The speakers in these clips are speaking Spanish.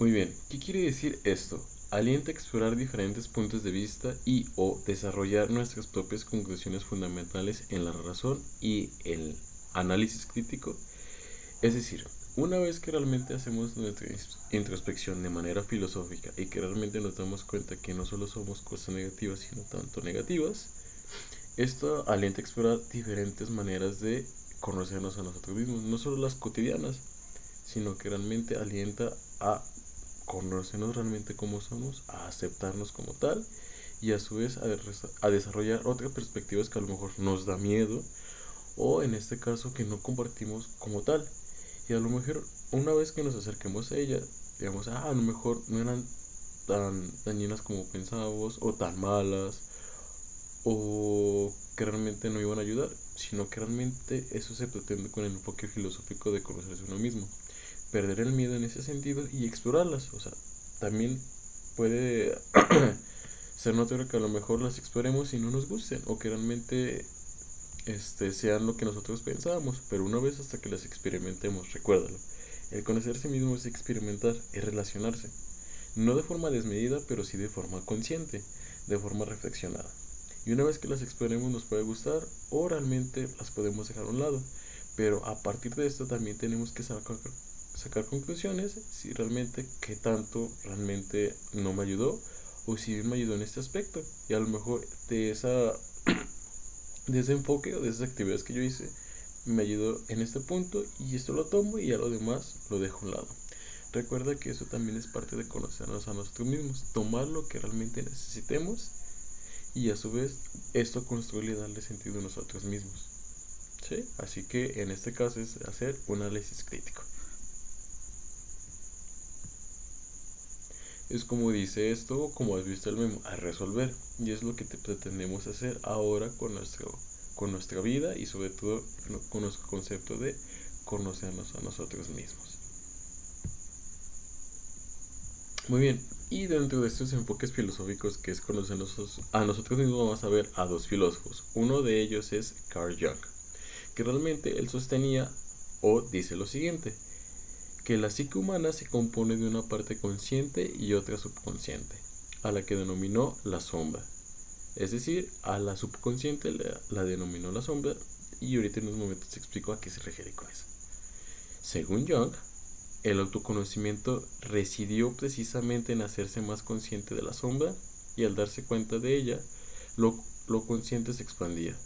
Muy bien, ¿qué quiere decir esto? Alienta a explorar diferentes puntos de vista y o desarrollar nuestras propias conclusiones fundamentales en la razón y el análisis crítico. Es decir, una vez que realmente hacemos nuestra introspección de manera filosófica y que realmente nos damos cuenta que no solo somos cosas negativas, sino tanto negativas, esto alienta a explorar diferentes maneras de conocernos a nosotros mismos, no solo las cotidianas, sino que realmente alienta a conocernos realmente como somos, a aceptarnos como tal y a su vez a desarrollar otras perspectivas que a lo mejor nos da miedo o en este caso que no compartimos como tal. Y a lo mejor una vez que nos acerquemos a ella, digamos, a lo mejor no eran tan dañinas como pensábamos o tan malas o que realmente no iban a ayudar, sino que realmente eso se pretende con el enfoque filosófico de conocerse uno mismo, perder el miedo en ese sentido y explorarlas. O sea, también puede ser notorio que a lo mejor las exploremos y no nos gusten o que realmente sean lo que nosotros pensábamos, pero una vez hasta que las experimentemos, recuérdalo. El conocerse mismo es experimentar, es relacionarse. No de forma desmedida, pero sí de forma consciente, de forma reflexionada. Y una vez que las exploremos nos puede gustar o realmente las podemos dejar a un lado. Pero a partir de esto también tenemos que sacar conclusiones si realmente qué tanto realmente no me ayudó o si me ayudó en este aspecto. Y a lo mejor de ese enfoque o de esas actividades que yo hice me ayudó en este punto y esto lo tomo y a lo demás lo dejo a un lado. Recuerda que eso también es parte de conocernos a nosotros mismos, tomar lo que realmente necesitemos y a su vez esto construye y darle sentido a nosotros mismos. ¿Sí? Así que en este caso es hacer un análisis crítico. Es como dice esto, como has visto el memo, a resolver. Y es lo que pretendemos hacer ahora con nuestra vida y sobre todo con nuestro concepto de conocernos a nosotros mismos. Muy bien, y dentro de estos enfoques filosóficos que es conocernos a nosotros mismos vamos a ver a dos filósofos. Uno de ellos es Carl Jung, que realmente él sostenía o dice lo siguiente, que la psique humana se compone de una parte consciente y otra subconsciente, a la que denominó la sombra. Es decir, a la subconsciente la denominó la sombra y ahorita en unos momentos te explico a qué se refiere con eso. Según Jung, el autoconocimiento residió precisamente en hacerse más consciente de la sombra y al darse cuenta de ella, lo consciente se expandía.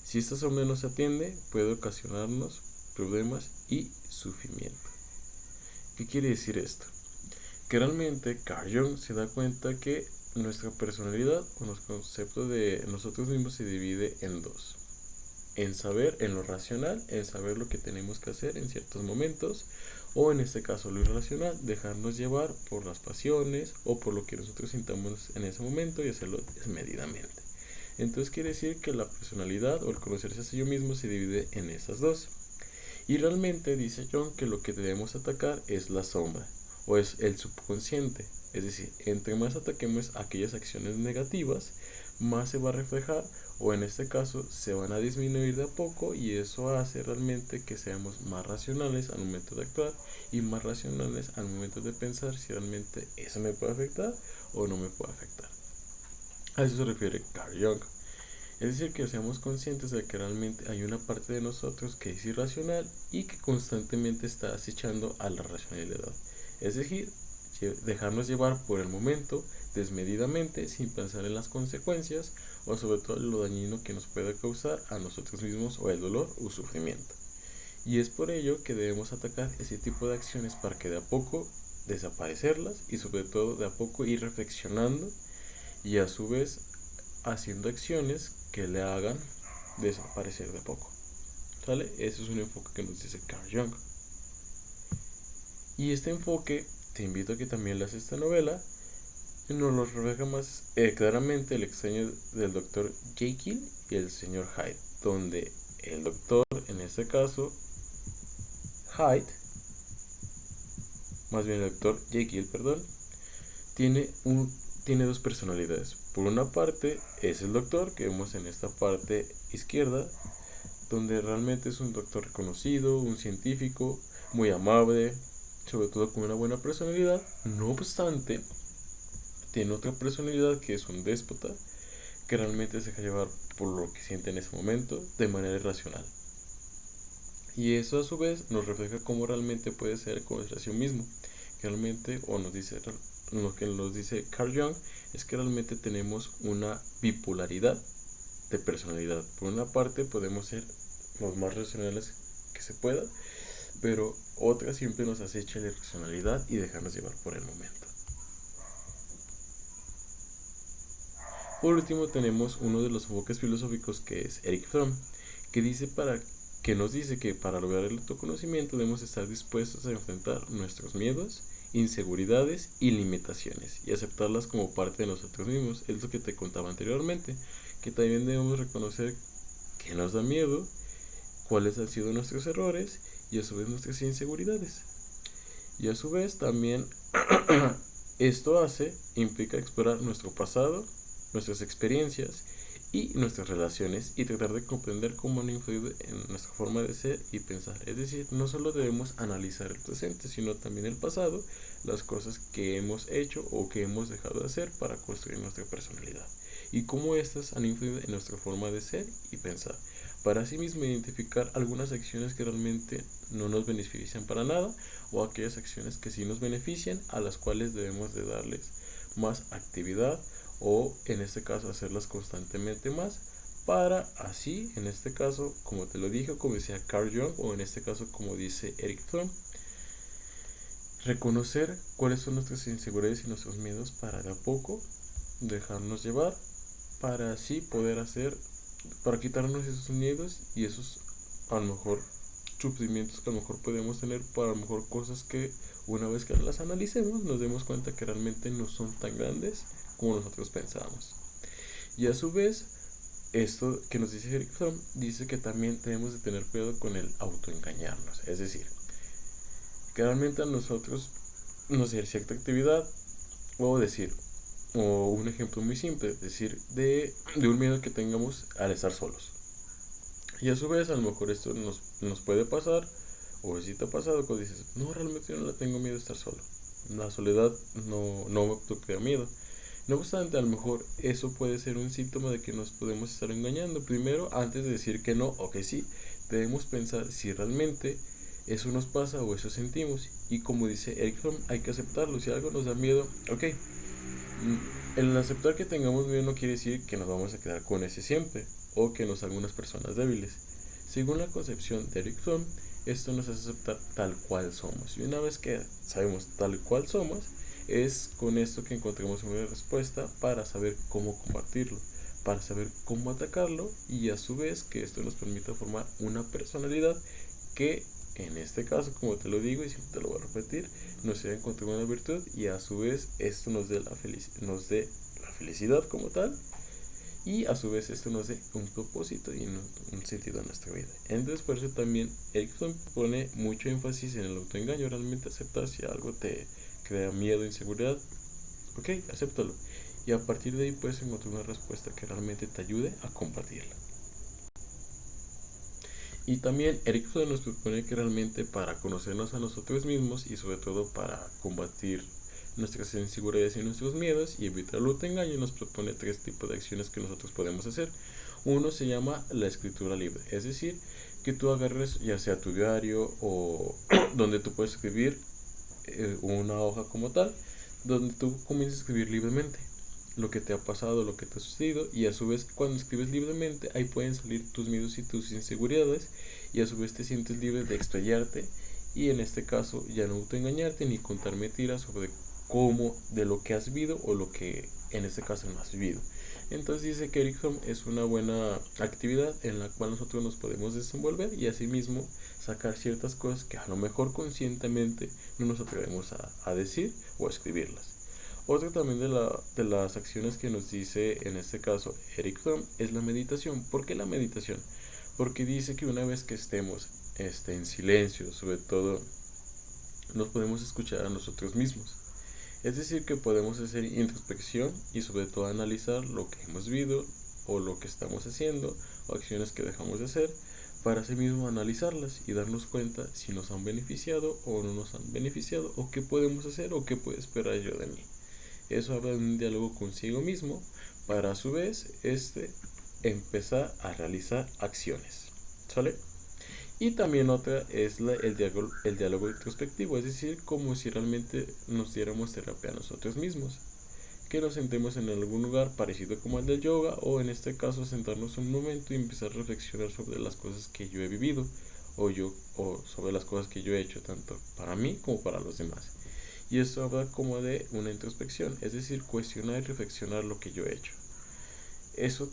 Si esta sombra no se atiende, puede ocasionarnos problemas y sufrimiento. ¿Qué quiere decir esto? Que realmente Carl Jung se da cuenta que nuestra personalidad o nuestro concepto de nosotros mismos se divide en dos. En saber, en lo racional, en saber lo que tenemos que hacer en ciertos momentos, o en este caso lo irracional, dejarnos llevar por las pasiones o por lo que nosotros sintamos en ese momento y hacerlo desmedidamente. Entonces quiere decir que la personalidad o el conocerse a sí mismo se divide en esas dos. Y realmente dice John que lo que debemos atacar es la sombra o es el subconsciente. Es decir, entre más ataquemos aquellas acciones negativas, más se va a reflejar o en este caso se van a disminuir de a poco y eso hace realmente que seamos más racionales al momento de actuar y más racionales al momento de pensar si realmente eso me puede afectar o no me puede afectar. A eso se refiere Carl Jung. Es decir, que seamos conscientes de que realmente hay una parte de nosotros que es irracional y que constantemente está acechando a la racionalidad. Es decir, dejarnos llevar por el momento, desmedidamente, sin pensar en las consecuencias o sobre todo lo dañino que nos pueda causar a nosotros mismos o el dolor o sufrimiento. Y es por ello que debemos atacar ese tipo de acciones para que de a poco desaparecerlas y sobre todo de a poco ir reflexionando y a su vez haciendo acciones que le hagan desaparecer de poco. ¿Sale? Ese es un enfoque que nos dice Carl Jung. Y este enfoque, te invito a que también leas esta novela, nos lo refleja más claramente el extraño del doctor Jekyll y el señor Hyde, donde el doctor, en este caso, Hyde, más bien el doctor Jekyll, perdón, tiene tiene dos personalidades. Por una parte es el doctor que vemos en esta parte izquierda, donde realmente es un doctor reconocido, un científico, muy amable, sobre todo con una buena personalidad. No obstante, tiene otra personalidad que es un déspota, que realmente se deja llevar por lo que siente en ese momento de manera irracional. Y eso a su vez nos refleja cómo realmente puede ser conocer a sí mismo. Que realmente, o nos dice, lo que nos dice Carl Jung, es que realmente tenemos una bipolaridad de personalidad. Por una parte podemos ser los más racionales que se pueda, pero otra siempre nos acecha la irracionalidad y dejarnos llevar por el momento. Por último tenemos uno de los enfoques filosóficos que es Erich Fromm, que nos dice que para lograr el autoconocimiento debemos estar dispuestos a enfrentar nuestros miedos, inseguridades y limitaciones y aceptarlas como parte de nosotros mismos. Es lo que te contaba anteriormente, que también debemos reconocer que nos da miedo, cuáles han sido nuestros errores y a su vez nuestras inseguridades. Y a su vez también esto implica explorar nuestro pasado, nuestras experiencias y nuestras relaciones y tratar de comprender cómo han influido en nuestra forma de ser y pensar. Es decir, no solo debemos analizar el presente, sino también el pasado, las cosas que hemos hecho o que hemos dejado de hacer para construir nuestra personalidad y cómo estas han influido en nuestra forma de ser y pensar. Para asimismo identificar algunas acciones que realmente no nos benefician para nada o aquellas acciones que sí nos benefician, a las cuales debemos de darles más actividad o en este caso hacerlas constantemente más, para así, en este caso, como te lo dije, como decía Carl Jung, o en este caso como dice Erich Fromm, reconocer cuáles son nuestras inseguridades y nuestros miedos para de a poco dejarnos llevar, para así poder para quitarnos esos miedos y esos a lo mejor sufrimientos que a lo mejor podemos tener, para a lo mejor cosas que una vez que las analicemos nos demos cuenta que realmente no son tan grandes como nosotros pensábamos. Y a su vez, esto que nos dice Erich Fromm dice que también tenemos de tener cuidado con el autoengañarnos, es decir, que realmente a nosotros nos hacer cierta actividad o un ejemplo muy simple, decir de un miedo que tengamos al estar solos. Y a su vez, a lo mejor esto nos puede pasar, o si te ha pasado, cuando dices, no, realmente yo no le tengo miedo a estar solo. La soledad no me crea miedo. No obstante, a lo mejor eso puede ser un síntoma de que nos podemos estar engañando. Primero, antes de decir que no o que sí, debemos pensar si realmente eso nos pasa o eso sentimos. Y como dice Erich Fromm, hay que aceptarlo. Si algo nos da miedo, ok. El aceptar que tengamos miedo no quiere decir que nos vamos a quedar con ese siempre o que nos hagan unas personas débiles. Según la concepción de Erich Fromm, esto nos hace aceptar tal cual somos. Y una vez que sabemos tal cual somos, es con esto que encontramos una respuesta para saber cómo combatirlo, para saber cómo atacarlo y a su vez que esto nos permita formar una personalidad que en este caso, como te lo digo y siempre te lo voy a repetir, nos debe encontrar una virtud y a su vez esto nos dé la felicidad como tal y a su vez esto nos dé un propósito y un sentido a nuestra vida. Entonces por eso también Erickson pone mucho énfasis en el autoengaño, realmente aceptar si algo te crea miedo, inseguridad, ok, acéptalo y a partir de ahí puedes encontrar una respuesta que realmente te ayude a combatirla. Y también Erickson nos propone que realmente para conocernos a nosotros mismos y sobre todo para combatir nuestras inseguridades y nuestros miedos y evitar el autoengaño, nos propone 3 tipos de acciones que nosotros podemos hacer. Uno se llama la escritura libre, es decir, que tú agarres ya sea tu diario o donde tú puedes escribir una hoja como tal, donde tú comiences a escribir libremente lo que te ha pasado, lo que te ha sucedido y a su vez cuando escribes libremente ahí pueden salir tus miedos y tus inseguridades y a su vez te sientes libre de explayarte y en este caso ya no autoengañarte ni contar mentiras sobre cómo, de lo que has vivido o lo que en este caso no has vivido. Entonces dice que Erich Fromm es una buena actividad en la cual nosotros nos podemos desenvolver y asimismo sacar ciertas cosas que a lo mejor conscientemente no nos atrevemos a decir o a escribirlas. Otra también de las acciones que nos dice en este caso Erich Fromm es la meditación. ¿Por qué la meditación? Porque dice que una vez que estemos en silencio, sobre todo, nos podemos escuchar a nosotros mismos. Es decir, que podemos hacer introspección y sobre todo analizar lo que hemos vivido o lo que estamos haciendo o acciones que dejamos de hacer para así mismo analizarlas y darnos cuenta si nos han beneficiado o no nos han beneficiado, o qué podemos hacer o qué puede esperar yo de mí. Eso habla de un diálogo consigo mismo para a su vez empezar a realizar acciones. ¿Sale? Y también otra es el diálogo introspectivo, es decir, como si realmente nos diéramos terapia a nosotros mismos. Que nos sentemos en algún lugar parecido como el del yoga, o en este caso sentarnos un momento y empezar a reflexionar sobre las cosas que yo he vivido o sobre las cosas que yo he hecho tanto para mí como para los demás. Y esto habla como de una introspección, es decir, cuestionar y reflexionar lo que yo he hecho. Eso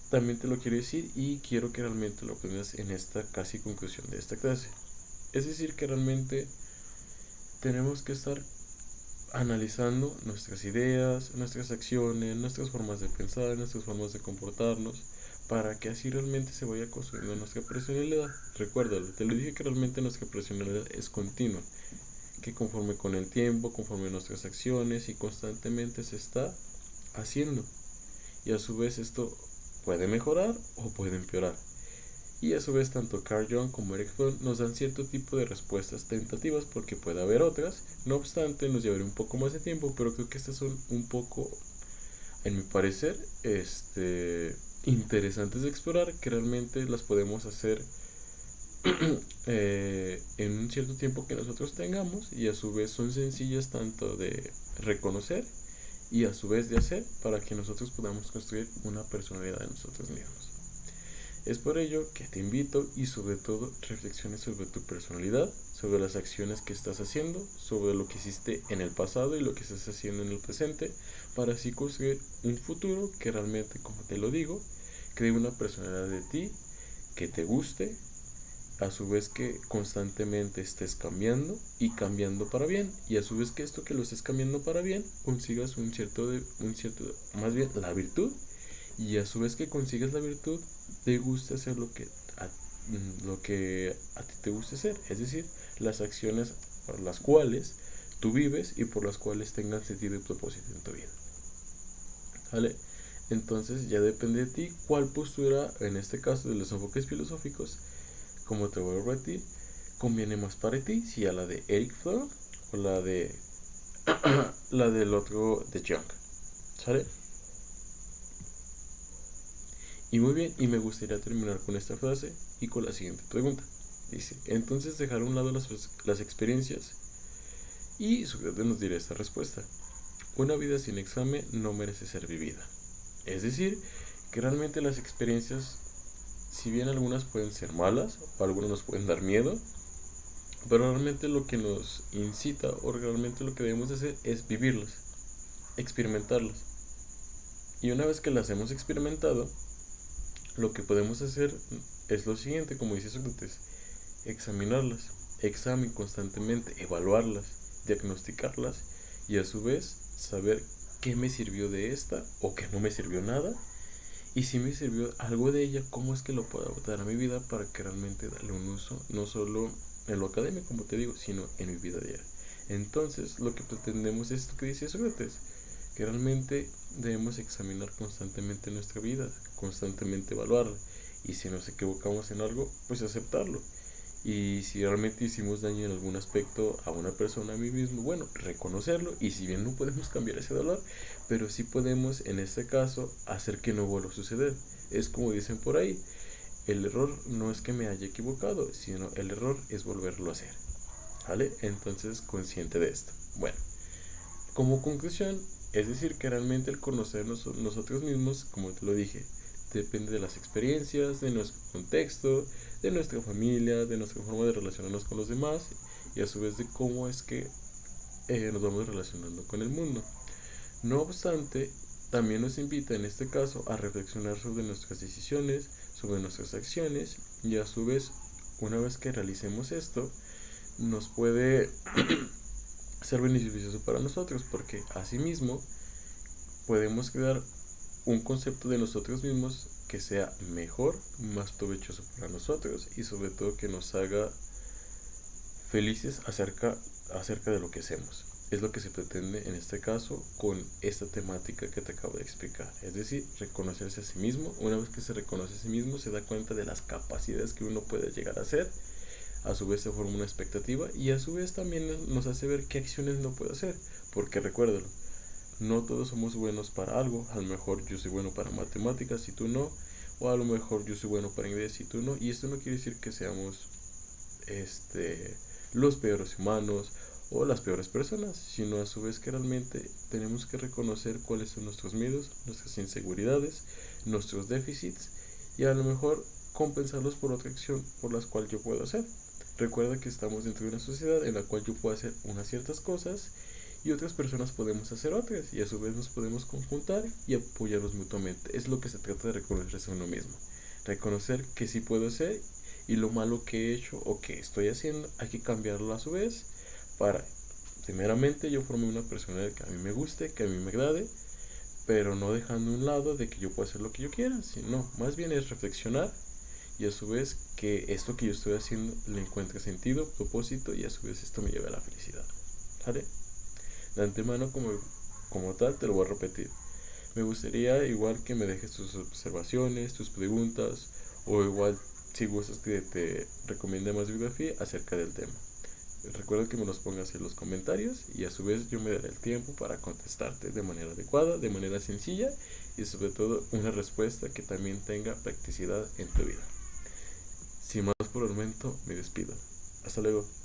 también te lo quiero decir y quiero que realmente lo aprendas en esta casi conclusión de esta clase. Es decir, que realmente tenemos que estar analizando nuestras ideas, nuestras acciones, nuestras formas de pensar, nuestras formas de comportarnos, para que así realmente se vaya construyendo nuestra personalidad. Recuérdalo, te lo dije que realmente nuestra personalidad es continua, que conforme con el tiempo, conforme nuestras acciones y constantemente se está haciendo. Y a su vez esto puede mejorar o puede empeorar. Y a su vez tanto Carl Jung como Eric Fromm nos dan cierto tipo de respuestas tentativas, porque puede haber otras. No obstante, nos llevará un poco más de tiempo, pero creo que estas son un poco, en mi parecer, interesantes de explorar, que realmente las podemos hacer en un cierto tiempo que nosotros tengamos, y a su vez son sencillas tanto de reconocer y a su vez de hacer, para que nosotros podamos construir una personalidad de nosotros mismos. Es por ello que te invito y sobre todo reflexiones sobre tu personalidad, sobre las acciones que estás haciendo, sobre lo que hiciste en el pasado y lo que estás haciendo en el presente, para así construir un futuro que realmente, como te lo digo, cree una personalidad de ti que te guste, a su vez que constantemente estés cambiando y cambiando para bien, y a su vez que esto que lo estés cambiando para bien consigas más bien la virtud, y a su vez que consigas la virtud te gusta hacer lo que a ti te gusta hacer, es decir, las acciones por las cuales tú vives y por las cuales tengan sentido y propósito en tu vida. ¿Vale? Entonces ya depende de ti cuál postura, en este caso de los enfoques filosóficos, como te voy a repetir, conviene más para ti, si a la de Eric Fromm o la del otro de Jung. ¿Sale? Y muy bien, y me gustaría terminar con esta frase y con la siguiente pregunta. Dice, entonces dejar a un lado las experiencias, y Sócrates nos dirá esta respuesta: una vida sin examen no merece ser vivida. Es decir, que realmente las experiencias, si bien algunas pueden ser malas o algunas nos pueden dar miedo, pero realmente lo que nos incita o realmente lo que debemos hacer es vivirlas, experimentarlas. Y una vez que las hemos experimentado, lo que podemos hacer es lo siguiente, como dice Sócrates: examinarlas, constantemente, evaluarlas, diagnosticarlas, y a su vez saber qué me sirvió de esta o qué no me sirvió nada, y si me sirvió algo de ella, cómo es que lo puedo adaptar a mi vida para que realmente darle un uso, no solo en lo académico, como te digo, sino en mi vida diaria. Entonces, lo que pretendemos es esto que dice Sócrates, que realmente debemos examinar constantemente nuestra vida, constantemente evaluarla, y si nos equivocamos en algo, pues aceptarlo. Y si realmente hicimos daño en algún aspecto a una persona, a mí mismo, bueno, reconocerlo. Y si bien no podemos cambiar ese dolor, pero sí podemos, en este caso, hacer que no vuelva a suceder. Es como dicen por ahí, el error no es que me haya equivocado, sino el error es volverlo a hacer. ¿Vale? Entonces, consciente de esto. Bueno, como conclusión, es decir, que realmente el conocernos nosotros mismos, como te lo dije, depende de las experiencias, de nuestro contexto, de nuestra familia, de nuestra forma de relacionarnos con los demás, y a su vez de cómo es que nos vamos relacionando con el mundo. No obstante, también nos invita en este caso a reflexionar sobre nuestras decisiones, sobre nuestras acciones, y a su vez, una vez que realicemos esto, nos puede ser beneficioso para nosotros, porque asimismo podemos crear un concepto de nosotros mismos que sea mejor, más provechoso para nosotros, y sobre todo que nos haga felices acerca de lo que hacemos. Es lo que se pretende en este caso con esta temática que te acabo de explicar. Es decir, reconocerse a sí mismo. Una vez que se reconoce a sí mismo, se da cuenta de las capacidades que uno puede llegar a hacer. A su vez se forma una expectativa y a su vez también nos hace ver qué acciones no puede hacer. Porque recuérdalo, no todos somos buenos para algo. A lo mejor yo soy bueno para matemáticas y tú no. O a lo mejor yo soy bueno para inglés y tú no. Y esto no quiere decir que seamos los peores humanos o las peores personas, sino a su vez que realmente tenemos que reconocer cuáles son nuestros miedos, nuestras inseguridades, nuestros déficits y a lo mejor compensarlos por otra acción por las cuales yo puedo hacer. Recuerda que estamos dentro de una sociedad en la cual yo puedo hacer unas ciertas cosas y otras personas podemos hacer otras y a su vez nos podemos conjuntar y apoyarnos mutuamente. Es lo que se trata de reconocerse a uno mismo. Reconocer que sí puedo hacer y lo malo que he hecho o que estoy haciendo hay que cambiarlo a su vez para, primeramente, yo forme una personalidad que a mí me guste, que a mí me agrade, pero no dejando a un lado de que yo pueda hacer lo que yo quiera, sino más bien es reflexionar y a su vez que esto que yo estoy haciendo le encuentre sentido, propósito y a su vez esto me lleve a la felicidad. ¿Vale? De antemano como tal te lo voy a repetir. Me gustaría igual que me dejes tus observaciones, tus preguntas o igual si gustas que te recomiende más bibliografía acerca del tema. Recuerda que me los pongas en los comentarios y a su vez yo me daré el tiempo para contestarte de manera adecuada, de manera sencilla y sobre todo una respuesta que también tenga practicidad en tu vida. Sin más por el momento, me despido. Hasta luego.